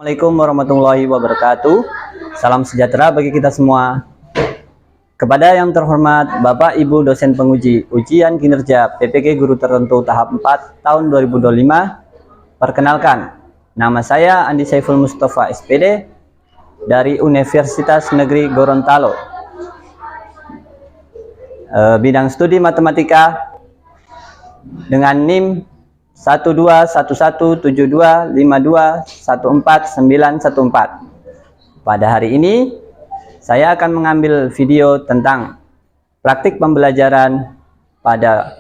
Assalamualaikum warahmatullahi wabarakatuh. Salam sejahtera bagi kita semua. Kepada yang terhormat Bapak Ibu dosen penguji ujian kinerja PPG Guru Tertentu tahap 4 tahun 2025. Perkenalkan, nama saya Andi Saiful Mustafa SPD dari Universitas Negeri Gorontalo. Bidang studi matematika dengan NIM 1211725214914. Pada hari ini saya akan mengambil video tentang praktik pembelajaran pada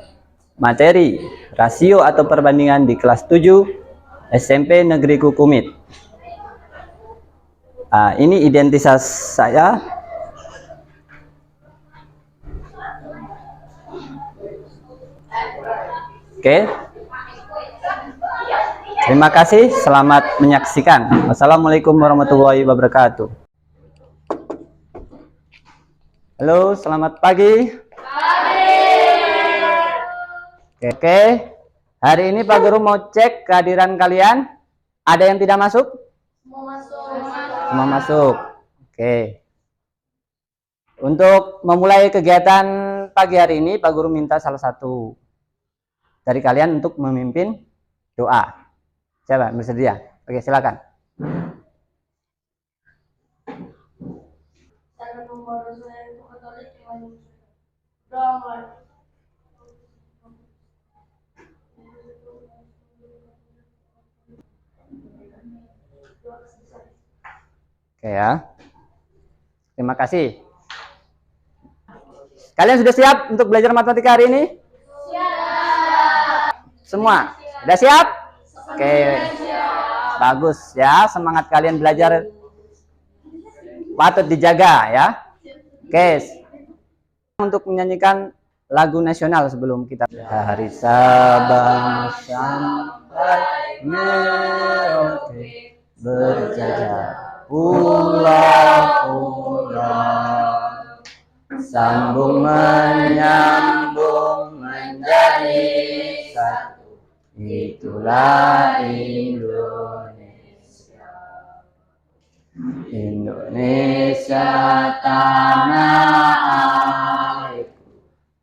materi rasio atau perbandingan di kelas 7 SMP Negeri Kukumit. Ini identitas saya. Oke. Terima kasih, selamat menyaksikan. Wassalamualaikum warahmatullahi wabarakatuh. Halo, selamat pagi. Oke. Hari ini Pak Guru mau cek kehadiran kalian. Ada yang tidak masuk? Semua masuk. Oke. Untuk memulai kegiatan pagi hari ini, Pak Guru minta salah satu dari kalian untuk memimpin doa. Siapa bersedia? Oke, silakan. Oke ya. Terima kasih. Kalian sudah siap untuk belajar matematika hari ini? Semua? Sudah siap? Oke. Bagus ya, semangat kalian belajar patut dijaga ya. Oke. Untuk menyanyikan lagu nasional sebelum kita Hari Sabang sampai Merauke berjajah pulau-pulau, sambung menyambung menjadi satu, itulah Indonesia. Indonesia tanah airku,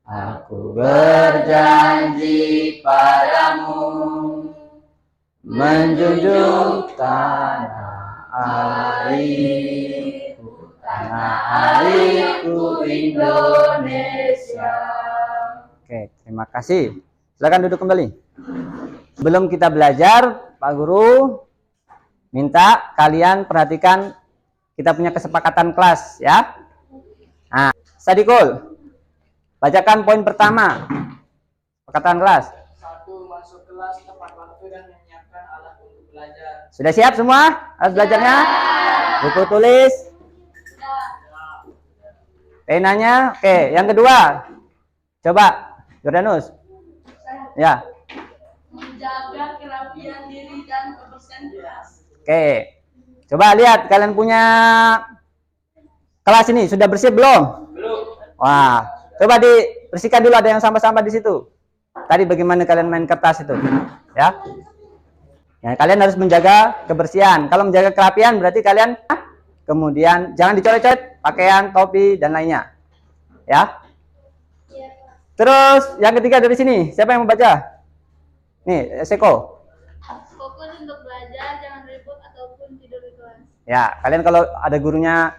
aku berjanji padamu menjunjung tanah airku, tanah airku Indonesia. Oke, terima kasih. Silakan duduk kembali. Sebelum kita belajar, Pak Guru minta kalian perhatikan kita punya kesepakatan kelas ya. Nah, Sadikul, bacakan poin pertama. Kesepakatan kelas. 1. Masuk kelas tepat waktu dan menyiapkan alat untuk belajar. Sudah siap semua alat belajarnya? Buku tulis? Penanya? Oke, yang kedua. Coba, Jordanus. Ya. Menjaga kerapian diri dan kebersihan kelas. Oke. Coba lihat kalian punya kelas ini sudah bersih belum? Belum. Wah, coba dibersihkan dulu, ada yang sampah-sampah di situ. Tadi bagaimana kalian main kertas itu? Ya. Ya, kalian harus menjaga kebersihan. Kalau menjaga kerapian berarti kalian kemudian jangan dicoret-coret pakaian, topi dan lainnya. Ya. Terus yang ketiga dari sini, siapa yang membaca? Nih, Seko. Fokus untuk belajar, jangan ribut ataupun tidur di kelas. Ya, kalian kalau ada gurunya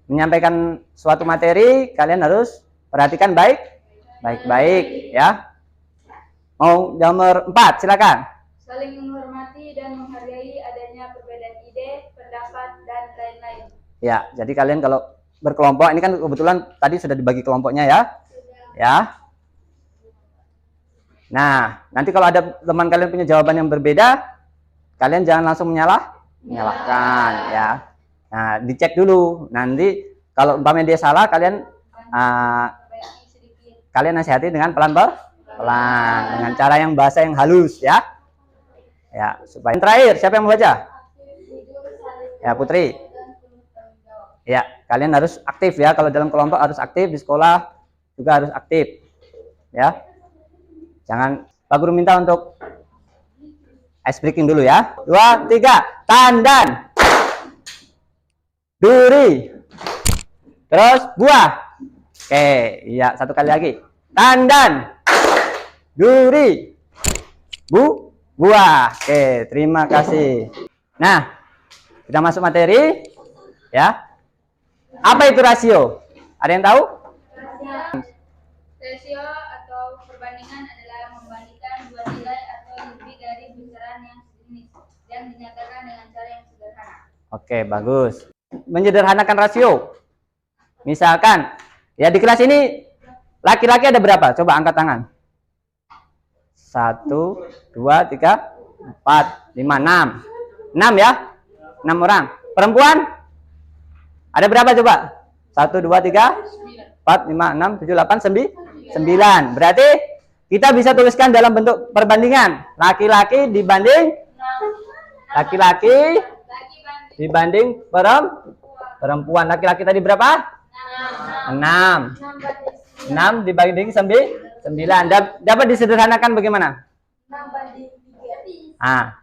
menyampaikan suatu materi, kalian harus perhatikan baik-baik ya. Mau nomor 4, silakan. Saling menghormati dan menghargai adanya perbedaan ide, pendapat, dan lain-lain. Ya, jadi kalian kalau berkelompok, ini kan kebetulan tadi sudah dibagi kelompoknya ya. Ya. Nah, nanti kalau ada teman kalian punya jawaban yang berbeda, kalian jangan langsung menyalahkan ya. Nah, dicek dulu. Nanti kalau umpamanya dia salah, kalian nasihati dengan pelan-pelan, dengan cara yang bahasa yang halus ya. Ya, supaya yang terakhir siapa yang membaca? Ya, Putri. Ya, kalian harus aktif ya. Kalau dalam kelompok harus aktif, di sekolah juga harus aktif. Ya. Jangan, Pak Guru minta untuk Ice breaking dulu ya. 2, 3. Tandan. Duri. Terus buah. Oke, iya, satu kali lagi. Tandan. Duri. Buah. Oke, terima kasih. Nah, kita masuk materi ya. Apa itu rasio? Ada yang tahu? Rasio atau perbandingan adalah membandingkan dua nilai atau lebih dari bilangan yang sejenis yang dinyatakan dengan cara yang sederhana. Oke, bagus. Menyederhanakan rasio. Misalkan, ya di kelas ini laki-laki ada berapa? Coba angkat tangan. 1, 2, 3, 4, 5, 6. 6 ya? 6 orang. Perempuan? Ada berapa coba? 1, 2, 3, 4, 5, 6, 7, 8, 9. Berarti kita bisa tuliskan dalam bentuk perbandingan. Laki-laki dibanding laki-laki dibanding perempuan. Laki-laki tadi berapa? 6. 6 dibanding 9. Dapat disederhanakan bagaimana? 6 banding 3. Ah.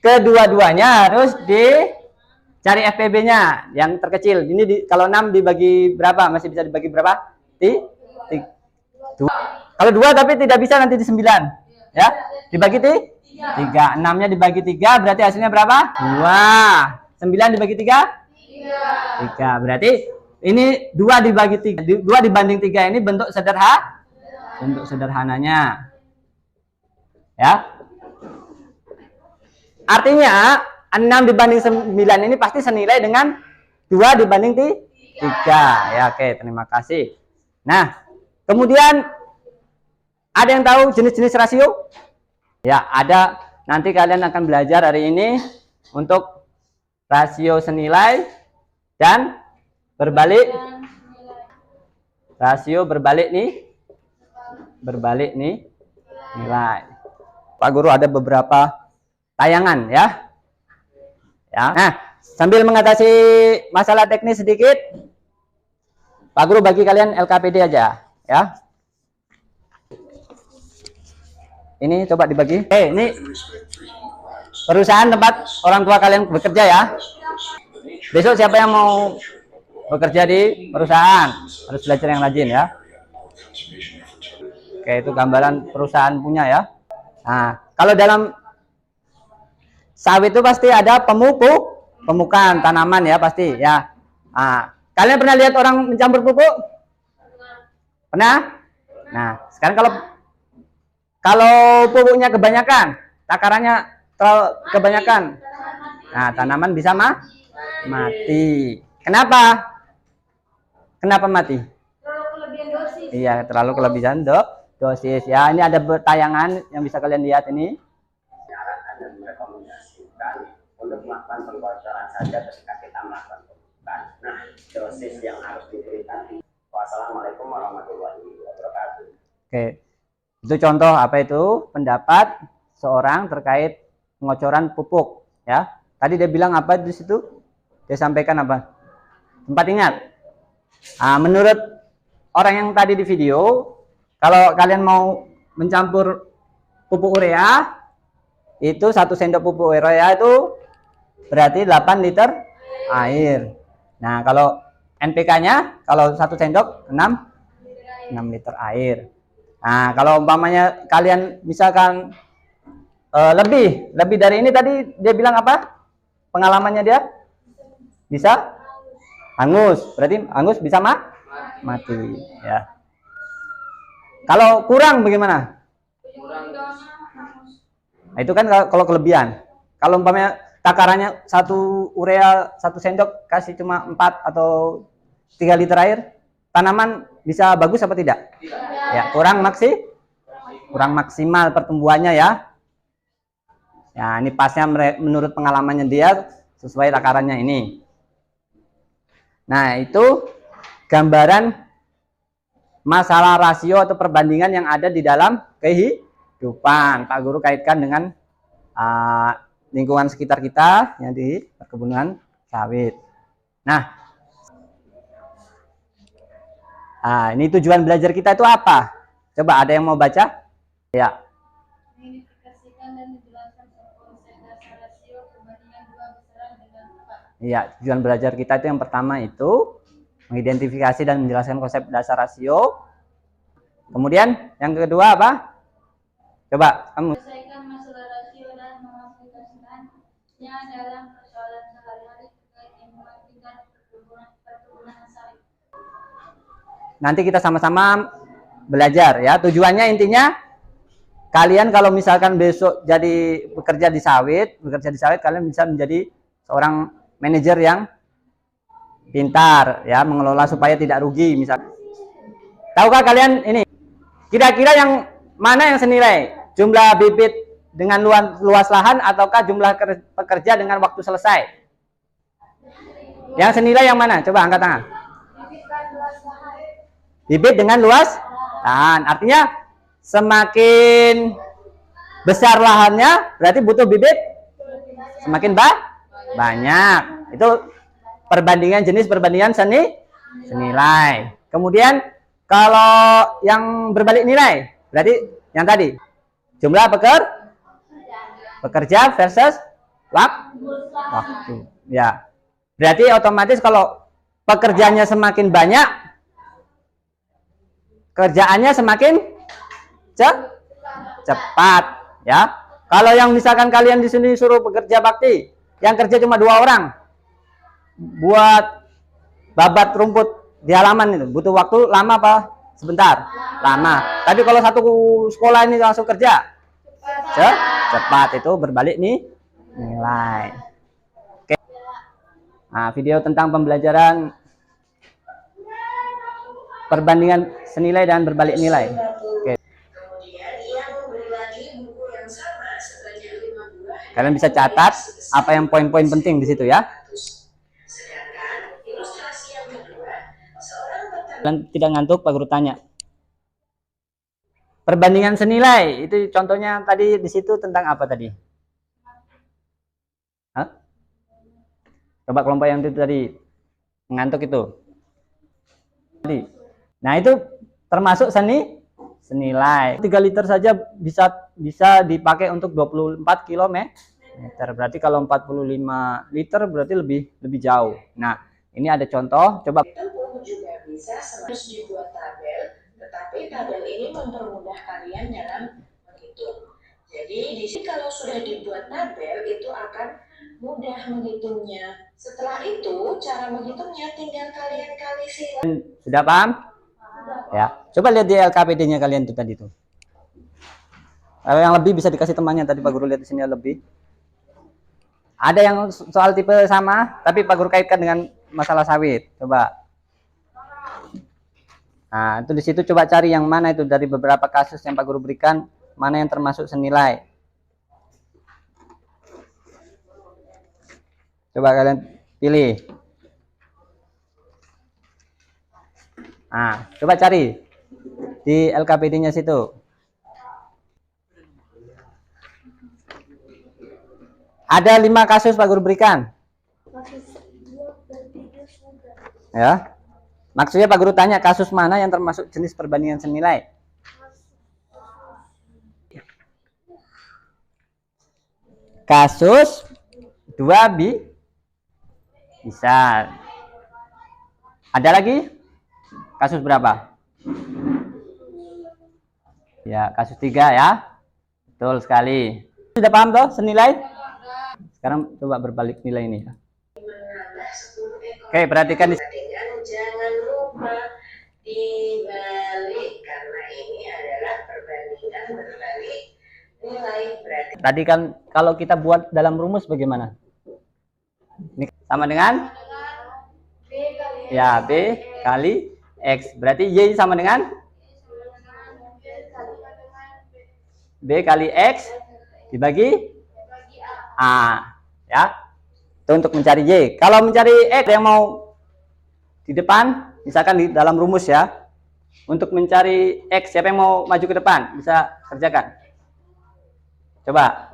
Kedua-duanya harus dicari FPB-nya yang terkecil. Ini kalau 6 dibagi berapa? Masih bisa dibagi berapa? 2. Kalau 2 tapi tidak bisa nanti di 9. Ya. Dibagi 3. 6-nya dibagi 3 berarti hasilnya berapa? 2. 9 dibagi 3? 3. Berarti ini 2 dibagi 3. 2 dibanding 3 ini bentuk sederhananya. Ya. Artinya 6 dibanding 9 ini pasti senilai dengan 2 dibanding 3. Ya, oke, terima kasih. Nah, kemudian ada yang tahu jenis-jenis rasio? Ya, ada. Nanti kalian akan belajar hari ini untuk rasio senilai dan berbalik. Rasio berbalik nih nilai. Pak Guru ada beberapa tayangan ya. Nah, sambil mengatasi masalah teknis sedikit, Pak Guru bagi kalian LKPD aja ya. Ini coba dibagi. Ini perusahaan tempat orang tua kalian bekerja ya. Besok siapa yang mau bekerja di perusahaan harus belajar yang rajin ya. Oke, itu gambaran perusahaan punya ya. Nah, kalau dalam sawit itu pasti ada pemupukan tanaman ya pasti ya. Nah, kalian pernah lihat orang mencampur pupuk? Pernah? Nah, sekarang kalau pupuknya kebanyakan, takarannya terlalu kebanyakan, nah tanaman bisa mati. Kenapa? Kenapa mati? Terlalu kelebihan dosis. Iya, terlalu kelebihan dosis. Ya, ini ada tayangan yang bisa kalian lihat ini. Dan merekomendasikan untuk melakukan pembocoran saja ketika kita melakukan pemupukan. Nah, dosis yang harus diberikan. Wassalamualaikum warahmatullahi wabarakatuh. Oke, itu contoh apa itu pendapat seorang terkait pengocoran pupuk. Ya, tadi dia bilang apa di situ? Dia sampaikan apa? Sempat ingat? Menurut orang yang tadi di video, kalau kalian mau mencampur pupuk urea, itu 1 sendok pupuk urea itu berarti 8 liter air. Nah, kalau NPK-nya kalau 1 sendok 6 liter air. Nah, kalau umpamanya kalian misalkan lebih dari ini tadi dia bilang apa? Pengalamannya dia bisa hangus. Berarti hangus bisa mati ya. Kalau kurang bagaimana? Nah, itu kan kalau kelebihan. Kalau umpamanya takarannya 1 urea 1 sendok kasih cuma 4 atau 3 liter air, tanaman bisa bagus apa tidak? Ya, kurang maksimal pertumbuhannya ya. Ya, ini pasnya menurut pengalamannya dia sesuai takarannya ini. Nah, itu gambaran masalah rasio atau perbandingan yang ada di dalam kehidupan. Pak Guru kaitkan dengan lingkungan sekitar kita yang di perkebunan sawit. Nah, ini tujuan belajar kita itu apa? Coba ada yang mau baca? Ya. Mengidentifikasikan dan menjelaskan Ya, tujuan belajar kita itu yang pertama itu mengidentifikasi dan menjelaskan konsep dasar rasio. Kemudian yang kedua apa? Coba kamu. Menyelesaikan masalah rasio dan mengaplikasikannya dalam persoalan sehari-hari terkait informatika perkebunan sawit. Nanti kita sama-sama belajar ya. Tujuannya intinya kalian kalau misalkan besok jadi bekerja di sawit kalian bisa menjadi seorang manajer yang pintar ya, mengelola supaya tidak rugi misal. Tahukah kalian ini kira-kira yang mana yang senilai? Jumlah bibit dengan luas lahan ataukah jumlah pekerja dengan waktu selesai? Yang senilai yang mana? Coba angkat tangan. Bibit dengan luas lahan. Artinya semakin besar lahannya berarti butuh bibit semakin banyak. Itu perbandingan senilai. Kemudian kalau yang berbalik nilai berarti yang tadi jumlah pekerja versus waktu. Ya. Berarti otomatis kalau pekerjaannya semakin banyak, kerjaannya semakin cepat, ya. Kalau yang misalkan kalian di sini suruh bekerja bakti, yang kerja cuma 2 orang, buat babat rumput di halaman itu butuh waktu lama apa sebentar? Lama. Tapi kalau satu sekolah ini langsung kerja, cepat, itu berbalik nih nilai. Oke. Nah, video tentang pembelajaran perbandingan senilai dan berbalik nilai. Oke. Kalian bisa catat apa yang poin-poin penting di situ ya. Kalian tidak ngantuk, Pak Guru tanya. Perbandingan senilai itu contohnya tadi di situ tentang apa tadi? Hah? Coba kelompok yang itu tadi ngantuk itu. Tadi. Nah, itu termasuk senilai. 3 liter saja bisa dipakai untuk 24 km. Berarti kalau 45 liter berarti lebih jauh. Nah, ini ada contoh, coba. Juga bisa harus dibuat tabel, tetapi tabel ini mempermudah kalian dalam menghitung. Jadi di sini kalau sudah dibuat tabel itu akan mudah menghitungnya. Setelah itu cara menghitungnya tinggal kalian kali silang. Sudah paham? Ya, coba lihat di LKPD-nya kalian tuh tadi tuh. Kalau yang lebih bisa dikasih temannya, tadi Pak Guru lihat di sini lebih. Ada yang soal tipe sama, tapi Pak Guru kaitkan dengan masalah sawit. Coba. Nah, itu di situ coba cari yang mana itu dari beberapa kasus yang Pak Guru berikan, mana yang termasuk senilai. Coba kalian pilih. Nah, coba cari di LKPD-nya situ. Ada 5 kasus Pak Guru berikan. Ya. Maksudnya Pak Guru tanya kasus mana yang termasuk jenis perbandingan senilai. Kasus 2 bisa. Ada lagi? Kasus berapa? Ya, kasus 3 ya. Betul sekali. Sudah paham toh senilai? Sekarang coba berbalik nilai ini ya. Oke, perhatikan di jangan lupa dibalik karena ini adalah perbandingan berbalik nilai. Berarti tadi kan kalau kita buat dalam rumus bagaimana? Ini sama dengan ya B kali X. Berarti Y sama dengan B kali X dibagi A ya. Itu untuk mencari Y. Kalau mencari X yang mau di depan, misalkan di dalam rumus ya. Untuk mencari X, siapa yang mau maju ke depan? Bisa kerjakan. Coba.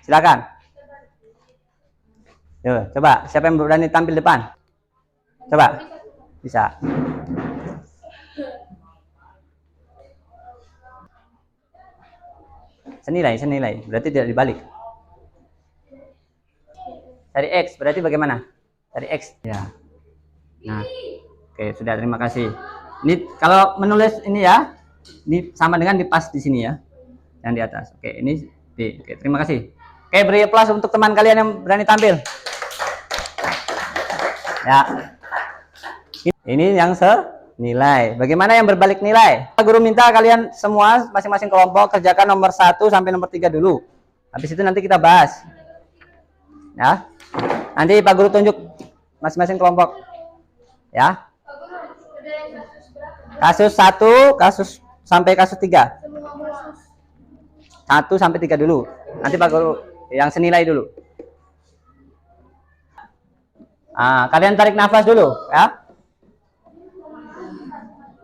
Silakan. Yuk, coba. Siapa yang berani tampil depan? Coba. Bisa. Senilai. Berarti tidak dibalik. Cari X, berarti bagaimana? dari X ya. Nah, oke, sudah, terima kasih. Ini kalau menulis ini ya, ini sama dengan dipas di sini ya, yang di atas. Oke, ini B. Oke, terima kasih. Oke, beri aplaus untuk teman kalian yang berani tampil. Ya. Ini yang senilai. Bagaimana yang berbalik nilai? Guru minta kalian semua masing-masing kelompok kerjakan nomor 1 sampai nomor 3 dulu. Habis itu nanti kita bahas. Ya. Nanti Pak Guru tunjuk masing-masing kelompok. Ya. Kasus 1, kasus sampai kasus 3. 1 sampai 3 dulu. Nanti Pak Guru yang senilai dulu. Kalian tarik nafas dulu, ya.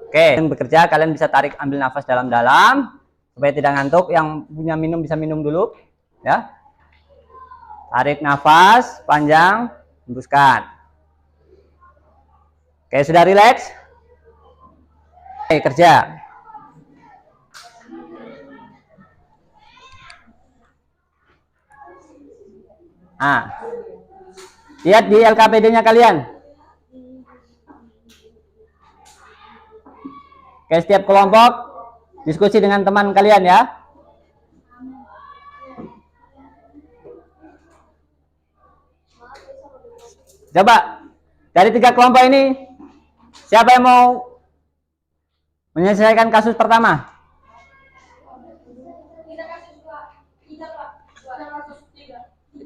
Oke, bekerja kalian bisa tarik, ambil nafas dalam-dalam supaya tidak ngantuk. Yang punya minum bisa minum dulu, ya. Tarik nafas panjang, hembuskan. Oke, sudah rileks? Oke, kerja. Lihat di LKPD-nya kalian. Oke, setiap kelompok diskusi dengan teman kalian ya. Coba dari 3 kelompok ini siapa yang mau menyelesaikan kasus pertama?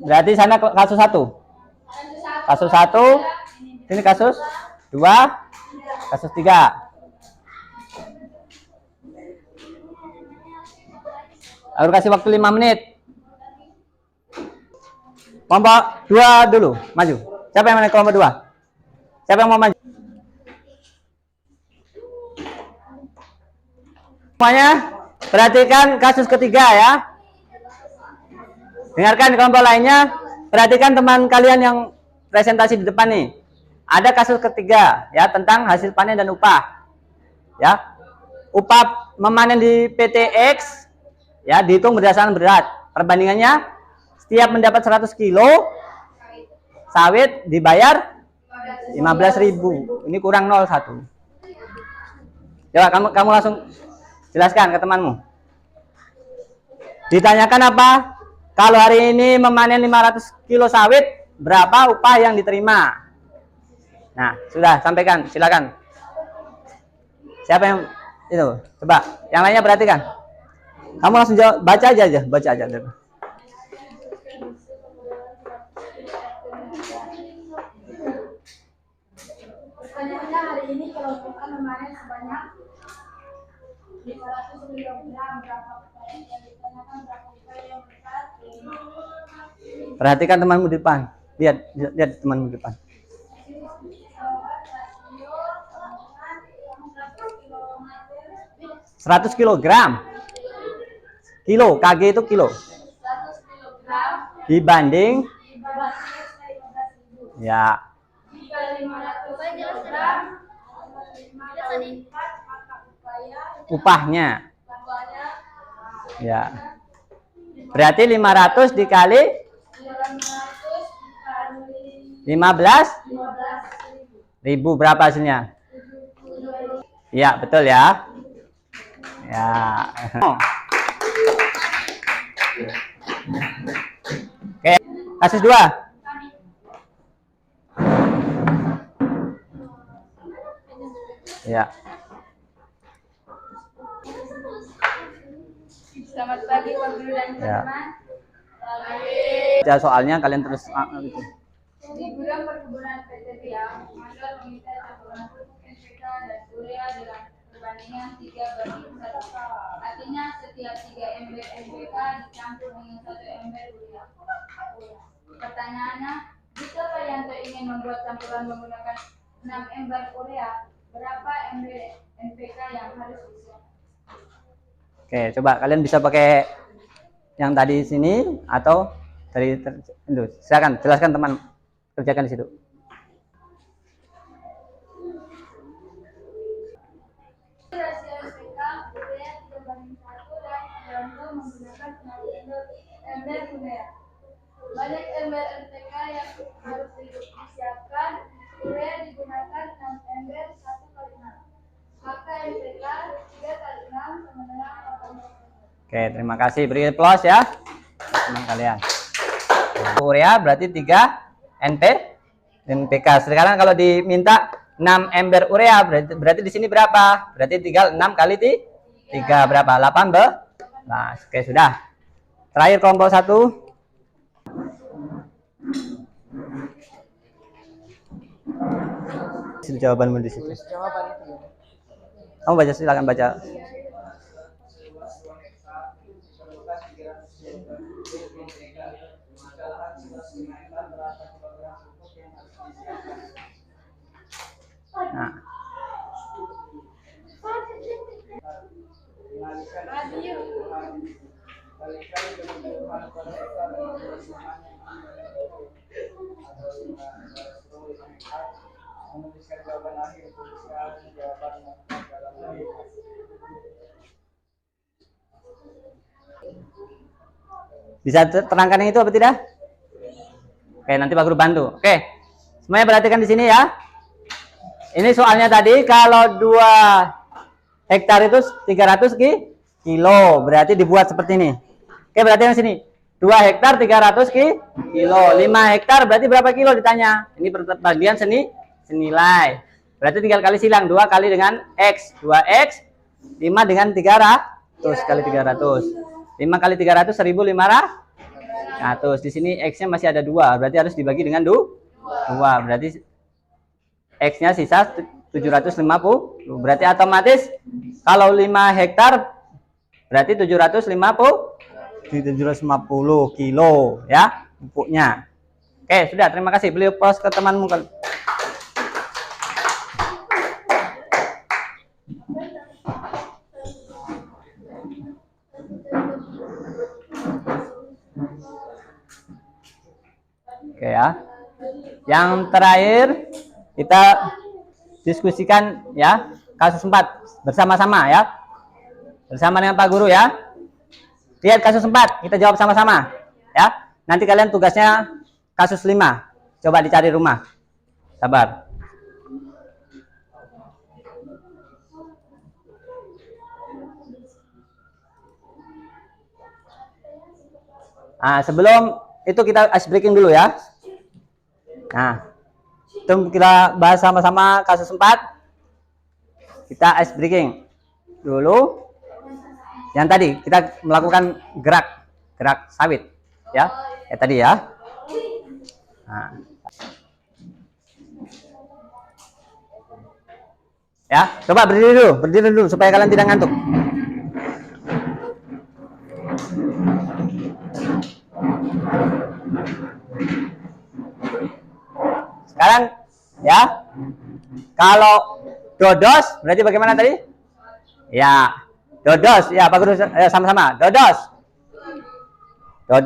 Berarti sana kasus 1. Kasus 1, ini kasus 2, kasus 3. Aku kasih waktu 5 menit. Kelompok 2 dulu, maju. Siapa yang mana kelompok 2? Siapa yang mau maju? Semuanya perhatikan kasus ketiga ya. Dengarkan kelompok lainnya. Perhatikan teman kalian yang presentasi di depan nih. Ada kasus ketiga ya tentang hasil panen dan upah. Ya. Upah memanen di PT X ya dihitung berdasarkan berat. Perbandingannya setiap mendapat 100 kilo sawit dibayar 15.000. Ini kurang 0,1. Coba kamu langsung jelaskan ke temanmu. Ditanyakan apa? Kalau hari ini memanen 500 kilo sawit, berapa upah yang diterima? Nah, sudah sampaikan, silakan. Siapa yang itu? Coba, yang lainnya perhatikan. Kamu langsung jawab, baca aja. Pertanyaannya hari ini kelompok memanen sebanyak 500 kilogram, berapa upaya yang ditanyakan, berapa upaya yang besar. Perhatikan temanmu di depan. Lihat temanmu di depan. 100 kilogram. Kilo, KG itu kilo. 100 kilogram Dibanding ya. Jika 500 kilogram Upahnya. Ya. Berarti 500 dikali 15.000 berapa hasilnya? Iya, betul ya. Ya. Oke, kasus 2. Ya. Selamat pagi Pak Guru dan teman-teman. Ya, soalnya kalian terus gitu. Di gudang perkebunan PT Tiang, Mandor meminta campuran pupuk NPK dan urea dengan perbandingan 3:1. Artinya setiap 3 ember NPK dicampur dengan 1 ember urea. Pertanyaannya, jika Pak Yanto ingin membuat campuran menggunakan 6 ember urea, berapa ember NPK yang harus disiapkan? Oke, coba kalian bisa pakai yang tadi sini atau dari itu. Silakan jelaskan teman, kerjakan di situ. Rasio NPK urea 3:1 dan Yanto menggunakan 6 ember urea. Banyak ember NPK yang harus disiapkan Oke, terima kasih. Beri applause ya. Teman kalian. Urea berarti 3 NPK. Sekarang kalau diminta 6 ember urea berarti di sini berapa? Berarti tinggal 6 kali 3 berapa? 18. Nah, oke sudah. Terakhir kelompok 1. Jawabanmu di situ. Jawaban itu. Kamu baca, silakan baca. Nah. Menuliskan jawaban akhir, tuliskan jawaban dalam lain. Bisa terangkan yang itu apa tidak? Oke, nanti Pak Guru bantu. Oke. Semuanya perhatikan di sini ya. Ini soalnya tadi kalau 2 hektar itu 300 kilo, berarti dibuat seperti ini. Oke, perhatikan di sini. 2 hektar 300 kilo, 5 hektar berarti berapa kilo ditanya. Ini perbagian senilai. Berarti tinggal kali silang 2 kali dengan X, 2X, 5 dengan 300 kali 300. 5 kali 300 1.500. Di sini X-nya masih ada 2, berarti harus dibagi dengan 2. Berarti X-nya sisa 750. Berarti otomatis kalau 5 hektar berarti 750 kilo ya pupuknya. Oke, sudah, terima kasih. Beliau pos ke temanmu. Oke ya. Yang terakhir kita diskusikan ya kasus 4 bersama-sama ya. Bersama dengan Pak Guru ya. Lihat kasus 4, kita jawab sama-sama ya. Nanti kalian tugasnya kasus 5. Coba dicari rumah. Sabar. Nah, sebelum itu kita ice breaking dulu ya. Nah, itu kita bahas sama-sama kasus 4. Kita ice breaking dulu. Yang tadi kita melakukan gerak sawit ya. Tadi ya. Nah. Ya, coba berdiri dulu supaya kalian tidak ngantuk. Sekarang ya, kalau dodos berarti bagaimana tadi? Ya, dodos ya Pak Guru, sama-sama. Dodos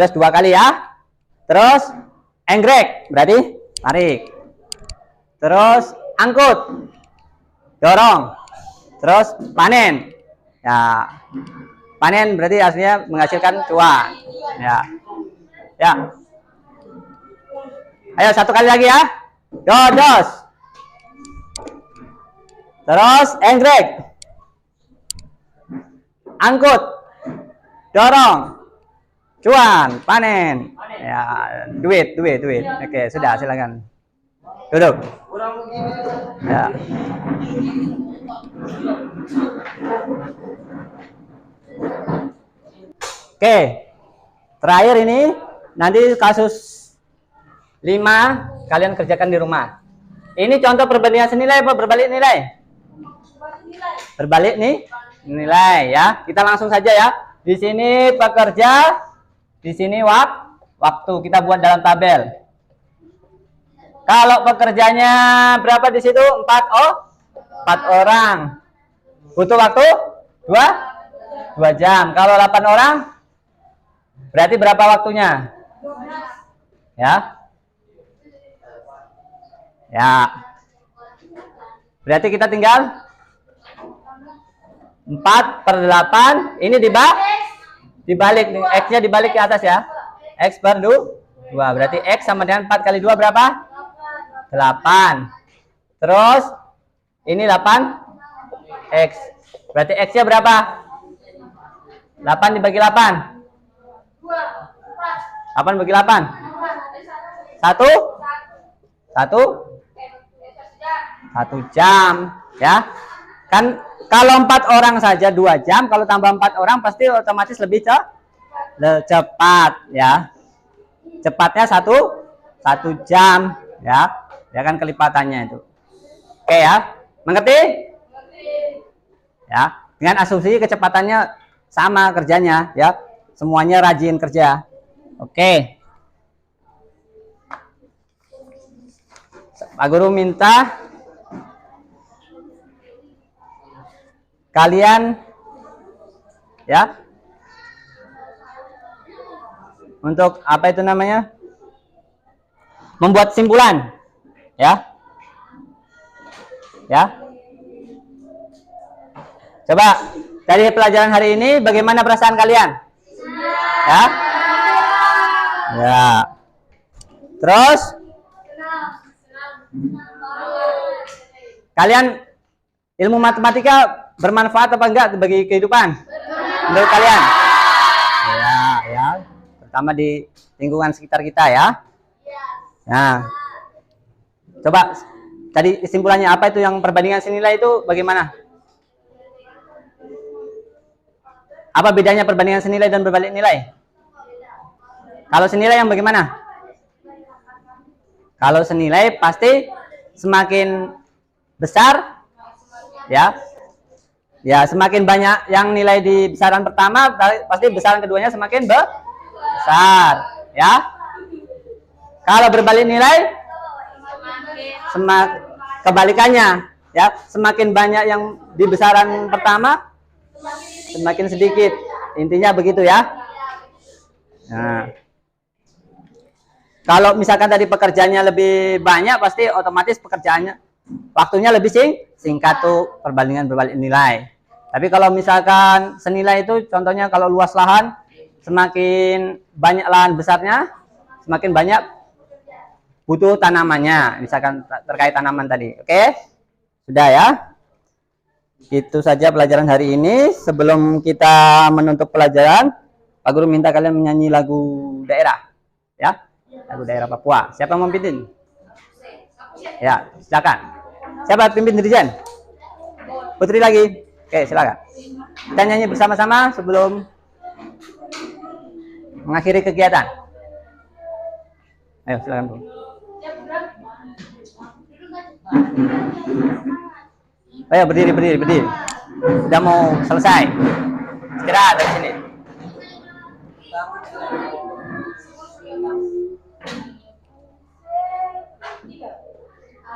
2 kali ya. Terus enggrek berarti tarik. Terus angkut, dorong. Terus panen. Ya, panen berarti aslinya menghasilkan cuan. Ya, ya. Ayo 1 kali lagi ya. Dodos. Terus enggrek. Angkut. Dorong. Cuan, panen. Ya, duit. Oke, sudah silakan. Duduk. Ya. Oke. Terakhir ini nanti kasus 5 kalian kerjakan di rumah. Ini contoh perbandingan senilai apa berbalik nilai? Berbalik nih nilai ya. Kita langsung saja ya. Di sini pekerja, di sini waktu kita buat dalam tabel. Kalau pekerjanya berapa di situ? 4 orang. Butuh waktu 2 jam. Kalau 8 orang berarti berapa waktunya? Ya. Ya. Berarti kita tinggal 4/8. Ini dibalik nih. X-nya dibalik ke atas ya. X per 2. Berarti X sama dengan 4 kali 2 berapa? 8. Terus ini 8 X. Berarti X-nya berapa? 8 dibagi 8. 8 bagi 8. 1 jam ya. Kan kalau 4 orang saja 2 jam, kalau tambah 4 orang pasti otomatis lebih cepat ya. Cepatnya 1 jam ya. Ya kan kelipatannya itu. Oke ya. Mengerti? Ya. Dengan asumsi kecepatannya sama kerjanya ya. Semuanya rajin kerja. Oke. Pak Guru minta kalian ya untuk apa itu namanya? Membuat simpulan ya. Ya. Coba dari pelajaran hari ini bagaimana perasaan kalian? Ya. Ya. Terus kalian ilmu matematika bermanfaat apa enggak bagi kehidupan? Menurut kalian? Ya. Terutama di lingkungan sekitar kita ya. Nah. Coba tadi kesimpulannya apa itu yang perbandingan senilai itu bagaimana? Apa bedanya perbandingan senilai dan berbalik nilai? Kalau senilai yang bagaimana? Kalau senilai pasti semakin besar ya. Ya, semakin banyak yang nilai di besaran pertama pasti besaran keduanya semakin besar ya. Kalau berbalik nilai kebalikannya ya, semakin banyak yang di besaran pertama semakin sedikit. Intinya begitu ya. Nah, kalau misalkan tadi pekerjaannya lebih banyak pasti otomatis pekerjaannya waktunya lebih singkat tuh perbandingan berbalik nilai. Tapi kalau misalkan senilai itu contohnya kalau luas lahan semakin banyak lahan besarnya semakin banyak butuh tanamannya, misalkan terkait tanaman tadi. Oke? Sudah ya? Itu saja pelajaran hari ini. Sebelum kita menutup pelajaran, Pak Guru minta kalian menyanyi lagu daerah. Ya? Lagu daerah Papua. Siapa yang mau pimpin? Ya, silakan. Siapa pimpin dirijen? Putri lagi. Oke, silakan. Kita nyanyi bersama-sama sebelum mengakhiri kegiatan. Ayo, silakan, Bu. Ayo berdiri. Udah mau selesai. Istirahat dari sini.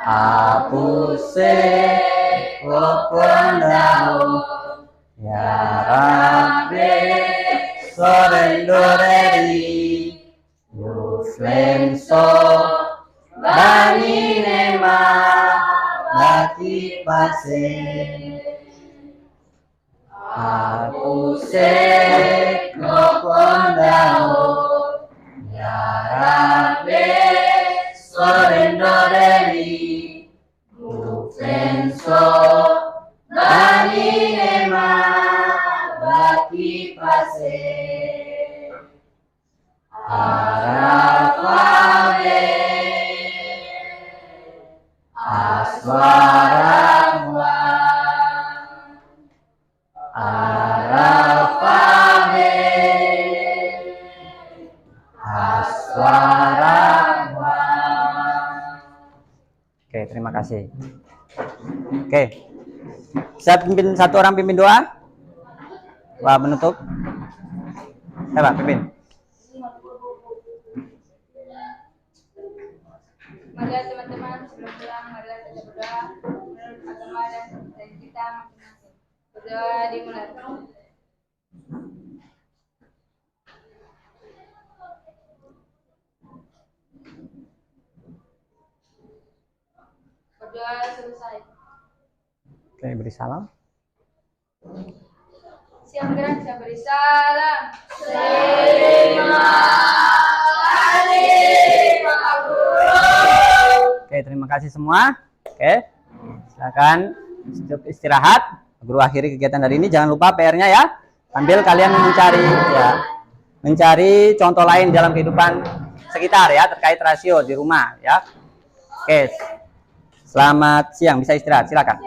Apuse opondao ya Rabbe sorendoreri yuflenso bani nema bati pase apuse opondao ya Rabbe sorendoreri yuflenso bani nema bati pase Arafame Aswaramwa Arafame Aswaramwa. Oke, terima kasih. Oke. Saya pimpin satu orang pimpin doa. Wah, menutup. Coba pimpin. Marilah teman-teman sebelum pulang, marilah kita berdoa menurut agama dan kepercayaan kita masing-masing. Berdoa dimulai. Berdoa selesai. Oke, beri salam. Siang gerak, saya beri salam. Oke, terima kasih semua. Oke, silakan istirahat. Guru akhiri kegiatan hari ini. Jangan lupa PR-nya ya. Sambil kalian mencari contoh lain dalam kehidupan sekitar ya, terkait rasio di rumah ya. Oke. Selamat siang, bisa istirahat, silakan.